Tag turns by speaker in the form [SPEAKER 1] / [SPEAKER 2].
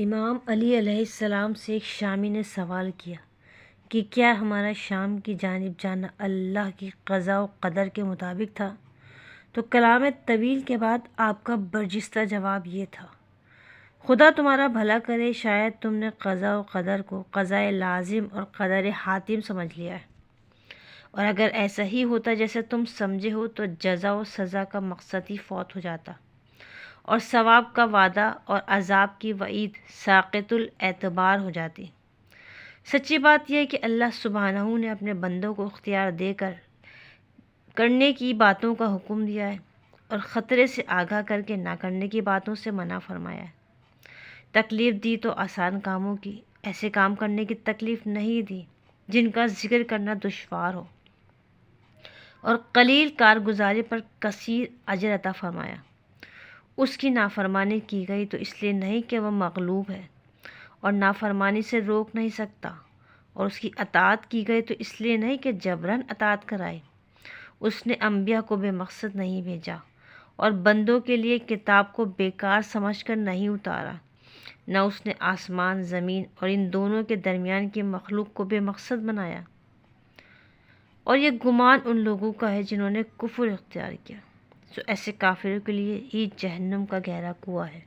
[SPEAKER 1] امام علی علیہ السلام سے ایک شامی نے سوال کیا کہ کیا ہمارا شام کی جانب جانا اللہ کی قضاء و قدر کے مطابق تھا؟ تو کلام طویل کے بعد آپ کا برجستہ جواب یہ تھا: خدا تمہارا بھلا کرے، شاید تم نے قضاء و قدر کو قضاء لازم اور قدر حاتم سمجھ لیا ہے، اور اگر ایسا ہی ہوتا جیسے تم سمجھے ہو تو جزا و سزا کا مقصد ہی فوت ہو جاتا، اور ثواب کا وعدہ اور عذاب کی وعید ساقط الاعتبار ہو جاتی۔ سچی بات یہ ہے کہ اللہ سبحانہ نے اپنے بندوں کو اختیار دے کر کرنے کی باتوں کا حکم دیا ہے اور خطرے سے آگاہ کر کے نہ کرنے کی باتوں سے منع فرمایا ہے۔ تکلیف دی تو آسان کاموں کی، ایسے کام کرنے کی تکلیف نہیں دی جن کا ذکر کرنا دشوار ہو، اور قلیل کارگزاری پر کثیر اجر عطا فرمایا۔ اس کی نافرمانی کی گئی تو اس لیے نہیں کہ وہ مغلوب ہے اور نافرمانی سے روک نہیں سکتا، اور اس کی اطاعت کی گئی تو اس لیے نہیں کہ جبراً اطاعت کرائے۔ اس نے انبیاء کو بے مقصد نہیں بھیجا اور بندوں کے لیے کتاب کو بیکار سمجھ کر نہیں اتارا، نہ اس نے آسمان، زمین اور ان دونوں کے درمیان کی مخلوق کو بے مقصد بنایا۔ اور یہ گمان ان لوگوں کا ہے جنہوں نے کفر اختیار کیا، سو ایسے کافروں کے لیے ہی جہنم کا گہرا کنواں ہے۔